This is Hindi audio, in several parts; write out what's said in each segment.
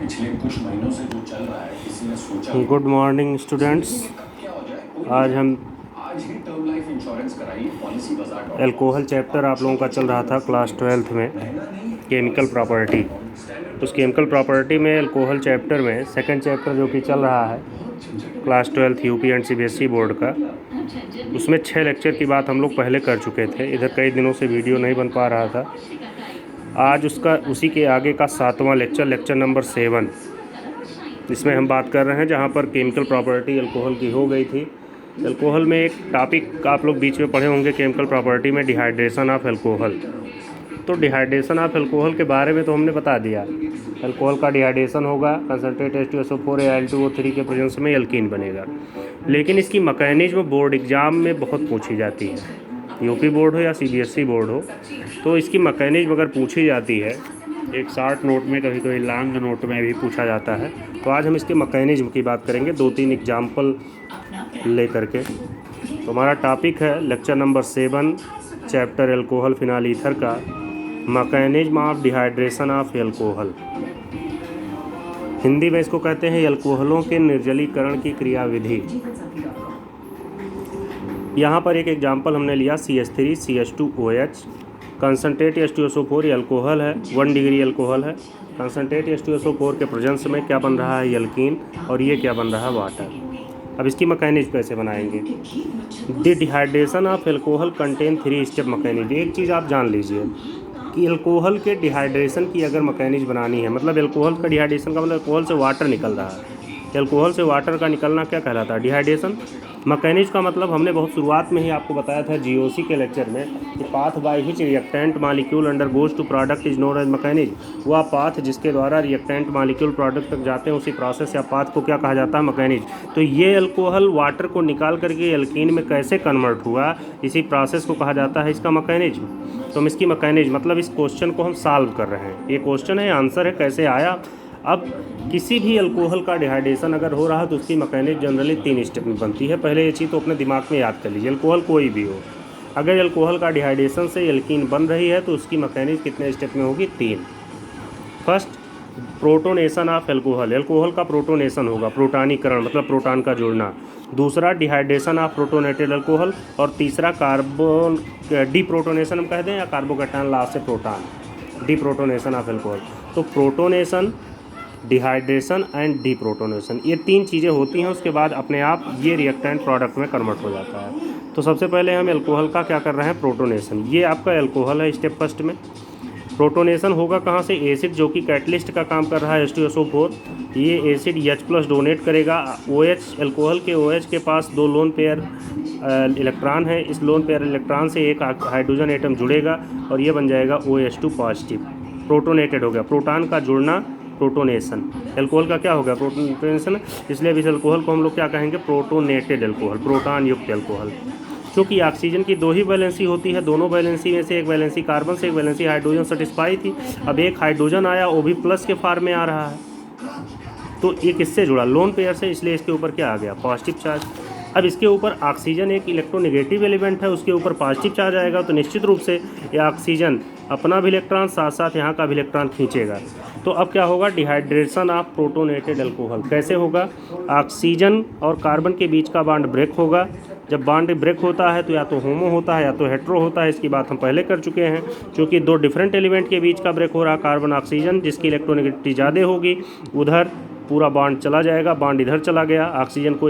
पिछले कुछ महीनों से जो चल रहा है किसी ने सोचा। Good morning students. आज हम आज ही टर्म लाइफ इंश्योरेंस कराइए पॉलिसी बाजार। एल्कोहल चैप्टर आप लोगों का चल रहा था क्लास 12th में, केमिकल प्रॉपर्टी। उस केमिकल प्रॉपर्टी में एल्कोहल चैप्टर में सेकंड चैप्टर जो कि चल रहा है class 12th UP and CBSE board का, उसमें 6 लेक्चर की बात हम लोग पहले कर चुके थे। इधर कई दिनों से वीडियो नहीं बन पा रहा था। आज उसी के आगे का 7वां लेक्चर नंबर 7, इसमें हम बात कर रहे हैं जहाँ पर केमिकल प्रॉपर्टी अल्कोहल की हो गई थी। अल्कोहल में एक टॉपिक आप लोग बीच में पढ़े होंगे केमिकल प्रॉपर्टी में, डिहाइड्रेशन ऑफ अल्कोहल। तो डिहाइड्रेशन ऑफ अल्कोहल के बारे में तो हमने बता दिया। अल्कोहल का डिहाइड्रेशन होगा, कंसनट्रेट H2SO4 या Al2O3 के प्रेजेंस में एल्कीन बनेगा। लेकिन इसकी मैकेनिज्म बोर्ड एग्ज़ाम में बहुत पूछी जाती है, यूपी बोर्ड हो या सीबीएसई बोर्ड हो, तो इसकी मैकेनिज्म अगर पूछी जाती है एक शॉर्ट नोट में, कभी कभी लॉन्ग नोट में भी पूछा जाता है। तो आज हम इसके मैकेनिज्म की बात करेंगे 2-3 एग्जाम्पल लेकर के। तो हमारा टॉपिक है lecture number 7, chapter alcohol phenol ether का, mechanism of dehydration of alcohol. Hindi में इसको कहते हैं एल्कोहलों के निर्जलीकरण की क्रियाविधि। यहाँ पर एक एग्जाम्पल हमने लिया CH3CH2OH। कंसनट्रेट H2SO4 एल्कोहल है, 1 डिग्री एल्कोहल है। कंसनट्रेट H2SO4 के प्रेजेंस में क्या बन रहा है, एल्कीन, और ये क्या बन रहा है, वाटर। अब इसकी मैकेनिज्म कैसे बनाएंगे। The dehydration of alcohol contain 3 step mechanism. एक चीज़ आप जान लीजिए कि एल्कोहल के डिहाइड्रेशन की अगर मैकेनिज्म बनानी है, मतलब एल्कोहल का डिहाइड्रेशन का मतलब एल्कोहल से वाटर निकल रहा है। एल्कोहल से वाटर का निकलना क्या कहलाता है, डिहाइड्रेशन। मैकेनिज्म का मतलब हमने बहुत शुरुआत में ही आपको बताया था जीओसी के लेक्चर में कि path by which reactant molecule undergoes to product is known as mechanism. वह पाथ जिसके द्वारा रिएक्टेंट मॉलिक्यूल प्रोडक्ट तक जाते हैं, उसी प्रोसेस या पाथ को क्या कहा जाता है, मैकेनिज्म। तो ये एल्कोहल वाटर को निकाल करके एल्कीन में कैसे कन्वर्ट हुआ, इसी प्रोसेस को कहा जाता है इसका मैकेनिज्म। तो हम इसकी मैकेनिज्म मतलब इस क्वेश्चन को हम सॉल्व कर रहे हैं। ये क्वेश्चन है, आंसर है कैसे आया। अब किसी भी अल्कोहल का डिहाइड्रेशन अगर हो रहा है तो उसकी मैकेनिज्म जनरली 3 स्टेप में बनती है। पहले ये चीज़ तो अपने दिमाग में याद कर लीजिए, अल्कोहल कोई भी हो, अगर अल्कोहल का डिहाइड्रेशन से एल्कीन बन रही है तो उसकी मैकेनिज्म कितने स्टेप में होगी, 3। First, protonation of alcohol. Alcohol का प्रोटोनेशन होगा, प्रोटानीकरण मतलब प्रोटॉन का जुड़ना। दूसरा, डिहाइड्रेशन ऑफ प्रोटोनेटेड अल्कोहल। और तीसरा, कार्बन डीप्रोटोनेशन हम कह दें, या कार्बोकैटायन लास्ट से प्रोटॉन, डीप्रोटोनेशन ऑफ एल्कोहल। तो प्रोटोनेशन, डिहाइड्रेशन एंड डीप्रोटोनेशन, ये 3 चीज़ें होती हैं। उसके बाद अपने आप ये रिएक्टेंट प्रोडक्ट में कन्वर्ट हो जाता है। तो सबसे पहले हम एल्कोहल का क्या कर रहे हैं, प्रोटोनेशन। ये आपका एल्कोहल है स्टेप फर्स्ट में। प्रोटोनेशन होगा कहाँ से, एसिड जो कि कैटलिस्ट का काम कर रहा है H2SO4, ये एसिड H+ डोनेट करेगा। OH, एल्कोहल के OH के पास 2 लोन पेयर इलेक्ट्रॉन है। इस लोन पेयर इलेक्ट्रॉन से एक हाइड्रोजन एटम जुड़ेगा और ये बन जाएगा OH2 पॉजिटिव। प्रोटोनेटेड हो गया, प्रोटॉन का जुड़ना, प्रोटोनेशन। एल्कोहल का क्या होगा, प्रोटोनेशन। इसलिए इस एल्कोहल को हम लोग क्या कहेंगे, प्रोटोनेटेड एल्कोहल, प्रोटॉन युक्त एल्कोहल। क्योंकि ऑक्सीजन की 2 ही वैलेंसी होती है, दोनों वैलेंसी में से एक वैलेंसी कार्बन से, एक वैलेंसी हाइड्रोजन सेटिस्फाई थी। अब एक हाइड्रोजन आया, वो भी प्लस के फॉर्म में आ रहा है, तो ये किससे जुड़ा, लोन पेयर से, इसलिए इसके ऊपर क्या आ गया, पॉजिटिव चार्ज। अब इसके ऊपर ऑक्सीजन एक इलेक्ट्रोनेगेटिव एलिमेंट है, उसके ऊपर पॉजिटिव चार्ज आएगा, तो निश्चित रूप से ये ऑक्सीजन अपना भी इलेक्ट्रॉन साथ साथ यहाँ का भी इलेक्ट्रॉन खींचेगा। तो अब क्या होगा, डिहाइड्रेशन ऑफ प्रोटोनेटेड अल्कोहल कैसे होगा, ऑक्सीजन और कार्बन के बीच का बॉन्ड ब्रेक होगा। जब बॉन्ड ब्रेक होता है तो या तो होमो होता है या तो हेट्रो होता है, इसकी बात हम पहले कर चुके हैं। क्योंकि 2 डिफरेंट एलिमेंट के बीच का ब्रेक हो रहा, कार्बन ऑक्सीजन, जिसकी इलेक्ट्रोनेगेटिविटी ज़्यादा होगी, उधर पूरा बॉन्ड चला जाएगा, बॉन्ड इधर चला गया, ऑक्सीजन को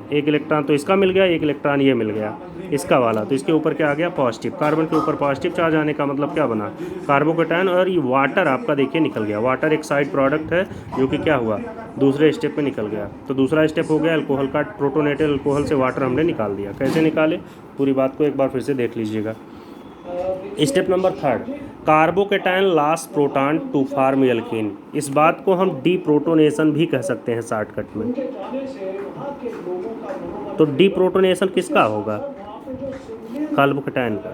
एक इलेक्ट्रॉन तो इसका मिल गया, एक इलेक्ट्रॉन ये मिल गया इसका वाला, तो इसके ऊपर क्या आ गया, पॉजिटिव। कार्बन के ऊपर पॉजिटिव चार्ज आने का मतलब क्या बना, कार्बोकैटायन। और ये वाटर आपका देखिए निकल गया, वाटर एक साइड प्रोडक्ट है जो कि क्या हुआ, दूसरे स्टेप में निकल गया। तो दूसरा स्टेप हो गया अल्कोहल का, प्रोटोनेटेड अल्कोहल से वाटर हमने निकाल दिया। कैसे निकाले, पूरी बात को एक बार फिर से देख लीजिएगा। Step number 3, carbocation last proton to form alkene. इस बात को हम डीप्रोटोनेशन भी कह सकते हैं शॉर्टकट में। तो डीप्रोटोनेशन किसका होगा, कार्बोकैटायन का।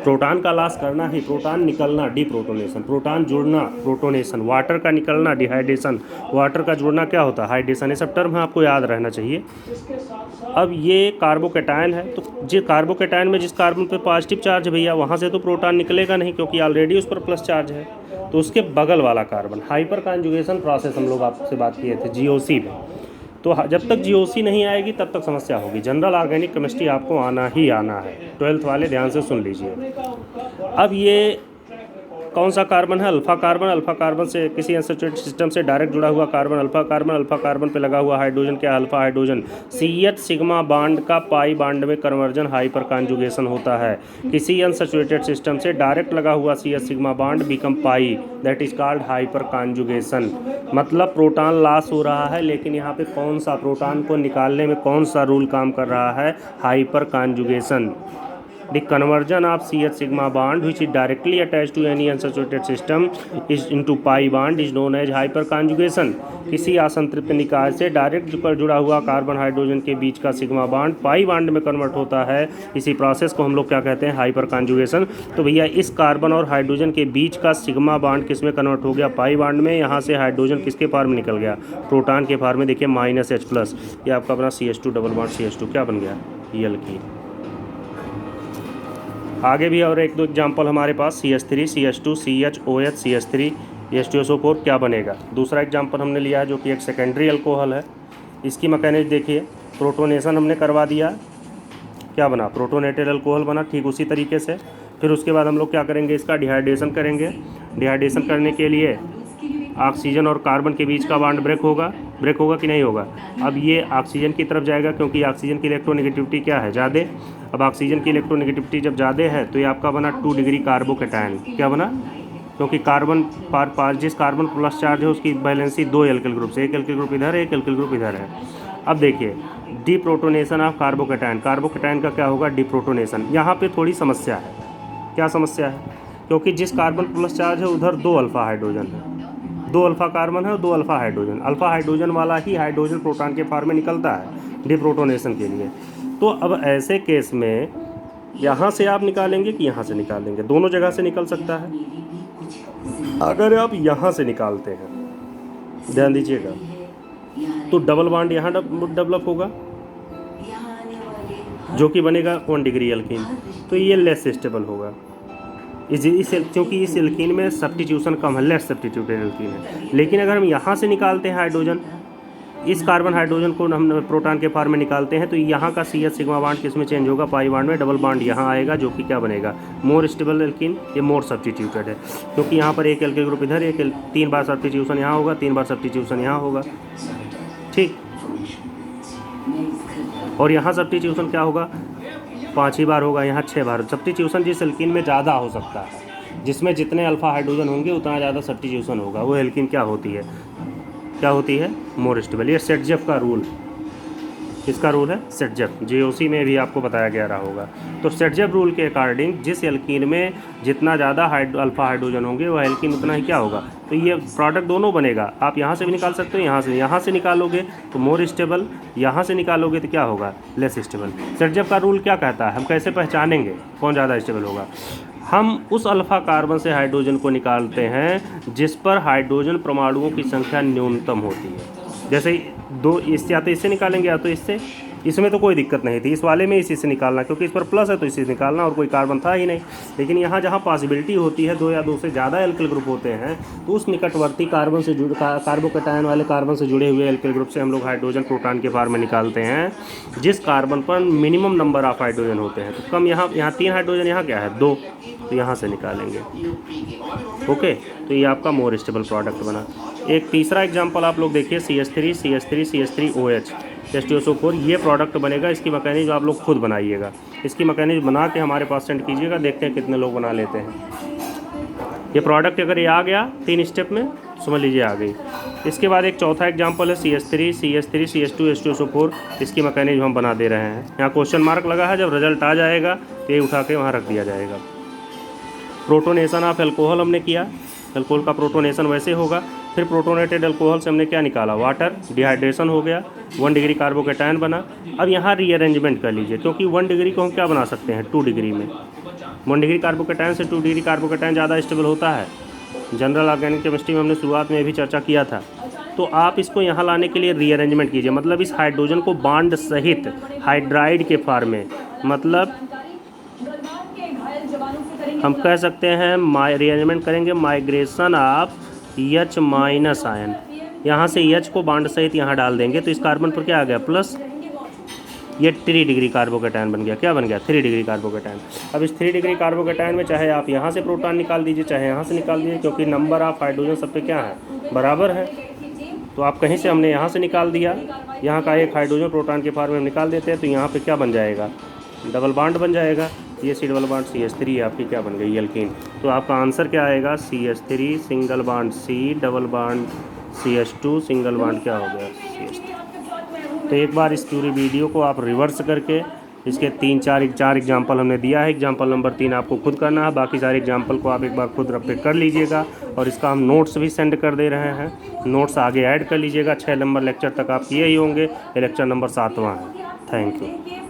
प्रोटॉन का लॉस करना ही, प्रोटॉन निकलना डीप्रोटोनेशन, प्रोटॉन जुड़ना प्रोटोनेशन, वाटर का निकलना डिहाइड्रेशन, वाटर का जुड़ना क्या होता है, हाइड्रेशन। ये सब टर्म आपको याद रहना चाहिए। अब ये कार्बोकैटायन है, तो जो कार्बोकैटायन में जिस कार्बन पे पॉजिटिव चार्ज है भैया, वहाँ से तो प्रोटॉन निकलेगा नहीं, क्योंकि ऑलरेडी उस पर प्लस चार्ज है। तो उसके बगल वाला कार्बन, हाइपर कॉन्जुगेशन प्रोसेस हम लोग आपसे बात किए थे GOC में। तो जब तक GOC नहीं आएगी तब तक समस्या होगी। जनरल ऑर्गेनिक केमिस्ट्री आपको आना ही आना है, 12th वाले ध्यान से सुन लीजिए। अब ये कौन सा कार्बन है? Alpha carbon. अल्फा कार्बन से किसी अनसैचुरेटेड सिस्टम से डायरेक्ट जुड़ा हुआ carbon alpha carbon. Alpha carbon पे लगा हुआ हाइड्रोजन क्या? Alpha hydrogen. CH sigma bond का पाई बॉन्ड में कन्वर्जन हाइपर कॉन्जुगेशन होता है। किसी अनसैचुरेटेड सिस्टम से डायरेक्ट लगा हुआ CH sigma bond become pi, that is called hyper conjugation. मतलब प्रोटॉन लॉस हो रहा है, लेकिन यहाँ पे कौन सा प्रोटॉन को निकालने में कौन सा रूल काम कर रहा है? Hyper conjugation. The conversion of CH sigma bond which is directly attached to any unsaturated system is into pi bond is known as hyperconjugation। किसी असंतृप्त निकाय से डायरेक्ट जुड़ा हुआ कार्बन हाइड्रोजन के बीच का सिग्मा बॉन्ड पाई बॉन्ड में कन्वर्ट होता है। इसी प्रोसेस को हम लोग क्या कहते हैं? Hyper conjugation. तो भैया इस कार्बन और हाइड्रोजन के बीच का सिग्मा बॉन्ड किस में कन्वर्ट हो गया? पाई बॉन्ड में। यहाँ से हाइड्रोजन किसके फॉर्म में निकल गया? प्रोटॉन के फॉर्म में। देखिए -H+, ये आपका अपना CH2 डबल बॉन्ड CH2 क्या बन गया? एल्कीन। आगे भी और एक दो एग्जाम्पल हमारे पास, CH3 CH2 CH OH CH3 H2SO4 क्या बनेगा? दूसरा एग्जाम्पल हमने लिया है जो कि एक सेकेंडरी अल्कोहल है। इसकी मैकेनिज्म देखिए, प्रोटोनेशन हमने करवा दिया, क्या बना? प्रोटोनेटेड अल्कोहल बना। ठीक उसी तरीके से फिर उसके बाद हम लोग क्या करेंगे? इसका डिहाइड्रेशन करेंगे। डिहाइड्रेशन करने के लिए ऑक्सीजन और कार्बन के बीच का बॉन्ड ब्रेक होगा कि नहीं होगा? अब ये ऑक्सीजन की तरफ जाएगा क्योंकि ऑक्सीजन की इलेक्ट्रोनेगेटिविटी क्या है? ज़्यादा। अब ऑक्सीजन की इलेक्ट्रोनेगेटिविटी जब ज़्यादा है तो ये आपका बना 2 डिग्री कार्बोकैटायन। क्या बना? क्योंकि कार्बन पार जिस कार्बन प्लस चार्ज है उसकी बैलेंसी 2 एल्किल ग्रुप से, एक एल्किल ग्रुप इधर है, एक एल्किल ग्रुप इधर है। अब देखिए डिप्रोटोनेशन ऑफ कार्बोकैटायन। कार्बोकैटायन का क्या होगा? डिप्रोटोनेशन। यहाँ पे थोड़ी समस्या है। क्या समस्या है? क्योंकि जिस कार्बन प्लस चार्ज है उधर 2 अल्फा हाइड्रोजन है, 2 अल्फा कार्बन है और 2 अल्फा हाइड्रोजन। अल्फा हाइड्रोजन वाला ही हाइड्रोजन प्रोटॉन के फॉर्म में निकलता है डिप्रोटोनेशन के लिए। तो अब ऐसे केस में यहाँ से आप निकालेंगे कि यहाँ से निकालेंगे? दोनों जगह से निकल सकता है। अगर आप यहाँ से निकालते हैं, ध्यान दीजिएगा, तो डबल बॉन्ड यहाँ डेवलप होगा जो कि बनेगा 1 डिग्री एल्कीन। तो ये लेस स्टेबल होगा क्योंकि इस एल्कीन में सब्स्टिट्यूशन कम है, लेस सब्स्टिट्यूटेड एल्कीन है। लेकिन अगर हम यहाँ से निकालते हैं हाइड्रोजन, इस कार्बन हाइड्रोजन को हम प्रोटॉन के फॉर्म में निकालते हैं, तो यहाँ का CH सिग्मा बॉन्ड किस में चेंज होगा? पाई बॉन्ड में। डबल बॉन्ड यहाँ आएगा जो कि क्या बनेगा? More stable alkene. ये मोर सब्स्टिट्यूटेड है क्योंकि यहाँ पर एक एल्किल ग्रुप इधर, 3 बार सब्स्टिट्यूशन यहाँ होगा, 3 बार सब्स्टिट्यूशन यहाँ होगा। ठीक। और यहाँ सब्स्टिट्यूशन क्या होगा? 5 ही बार होगा, यहाँ 6 बार। सब्स्टिट्यूशन जिस एल्कीन में ज़्यादा हो सकता है, जिसमें जितने अल्फा हाइड्रोजन होंगे उतना ज़्यादा सब्स्टिट्यूशन होगा, वो एल्कीन क्या होती है? क्या होती है? More stable. ये सेटजेफ का रूल, किसका रूल है? सेटजेफ। GOC में भी आपको बताया गया रहा होगा। तो सेटजेफ रूल के अकॉर्डिंग जिस एल्कीन में जितना ज़्यादा अल्फा हाइड्रोजन होंगे वह एल्कीन उतना ही क्या होगा? तो ये प्रोडक्ट दोनों बनेगा। आप यहाँ से भी निकाल सकते हो, यहाँ से निकालोगे तो मोर स्टेबल, यहाँ से निकालोगे तो क्या होगा? Less stable. सेटजेफ का रूल क्या कहता है? हम कैसे पहचानेंगे कौन ज़्यादा स्टेबल होगा? हम उस अल्फा कार्बन से हाइड्रोजन को निकालते हैं जिस पर हाइड्रोजन परमाणुओं की संख्या न्यूनतम होती है। जैसे दो इससे, या तो इससे निकालेंगे या तो इससे। इसमें तो कोई दिक्कत नहीं थी, इस वाले में इसी से निकालना, क्योंकि इस पर प्लस है तो इसी से निकालना, और कोई कार्बन था ही नहीं। लेकिन यहाँ जहाँ पॉसिबिलिटी होती है 2 या 2 से ज़्यादा एल्किल ग्रुप होते हैं, तो उस निकटवर्ती कार्बन से कार्बोकैटायन वाले कार्बन से जुड़े हुए एल्किल ग्रुप से हम लोग हाइड्रोजन प्रोटॉन के फॉर्म में निकालते हैं जिस कार्बन पर मिनिमम नंबर ऑफ हाइड्रोजन होते हैं। तो कम यहाँ 3 हाइड्रोजन, यहाँ क्या है? 2, तो यहाँ से निकालेंगे। ओके, तो ये आपका मोर स्टेबल प्रोडक्ट बना। एक तीसरा एग्जाम्पल आप लोग देखिए, CH3 H2SO4 ये प्रोडक्ट बनेगा। इसकी मैकेनिज्म आप लोग खुद बनाइएगा। इसकी मैकेनिज्म बना के हमारे पास सेंड कीजिएगा, देखते हैं कितने लोग बना लेते हैं। ये प्रोडक्ट अगर ये आ गया 3 स्टेप में, समझ लीजिए आ गई। इसके बाद एक चौथा एग्जाम्पल है CH3 CH2 H2SO4। इसकी मैकेनिज्म हम बना दे रहे हैं। यहाँ क्वेश्चन मार्क लगा है, जब रिजल्ट आ जाएगा तो ये उठा के वहाँ रख दिया जाएगा। प्रोटोनेशन ऑफ एल्कोहल हमने किया, एल्कोहल का प्रोटोनेशन वैसे होगा। फिर प्रोटोनेटेड अल्कोहल से हमने क्या निकाला? वाटर। डिहाइड्रेशन हो गया, 1 डिग्री कार्बोकैटायन बना। अब यहाँ रीअरेंजमेंट कर लीजिए, क्योंकि 1 डिग्री को हम क्या बना सकते हैं? 2 डिग्री में। 1 डिग्री कार्बोकैटायन से 2 डिग्री कार्बोकैटायन ज़्यादा स्टेबल होता है। जनरल ऑर्गेनिक केमिस्ट्री में हमने शुरुआत में भी चर्चा किया था। तो आप इसको यहाँ लाने के लिए रीअरेंजमेंट कीजिए, मतलब इस हाइड्रोजन को बॉन्ड सहित हाइड्राइड के फॉर्म में, मतलब हम कह सकते हैं रीअरेंजमेंट करेंगे migration of H minus ion, यहाँ से H को बॉन्ड सहित यहाँ डाल देंगे तो इस कार्बन पर क्या आ गया प्लस, ये 3 डिग्री कार्बोकेटायन बन गया। क्या बन गया? 3 डिग्री कार्बोकेटायन। अब इस 3 डिग्री कार्बोकेटायन में चाहे आप यहाँ से प्रोटॉन निकाल दीजिए चाहे यहाँ से निकाल दीजिए, क्योंकि नंबर ऑफ हाइड्रोजन सब पे क्या है, बराबर है। तो आप कहीं से हमने यहाँ से निकाल दिया, यहाँ का एक हाइड्रोजन प्रोटॉन के फॉर्म में हम निकाल देते हैं तो यहाँ पे क्या बन जाएगा, डबल बॉन्ड बन जाएगा। ये सी डबल बॉन्ड CH3 आपकी क्या बन गई, एल्कीन। तो आपका आंसर क्या आएगा, CH3 single bond C double bond CH2 single bond क्या हो गया, CH3। तो एक बार इस पूरी वीडियो को आप रिवर्स करके इसके 4 एग्जाम्पल हमने दिया है, एग्जाम्पल नंबर 3 आपको खुद करना है, बाकी सारे एग्जाम्पल को आप एक बार खुद रब पे कर लीजिएगा। और इसका हम नोट्स भी सेंड कर दे रहे हैं, नोट्स आगे ऐड कर लीजिएगा। 6 नंबर लेक्चर तक आप किए ही होंगे, ये लेक्चर नंबर 7वां है। Thank you.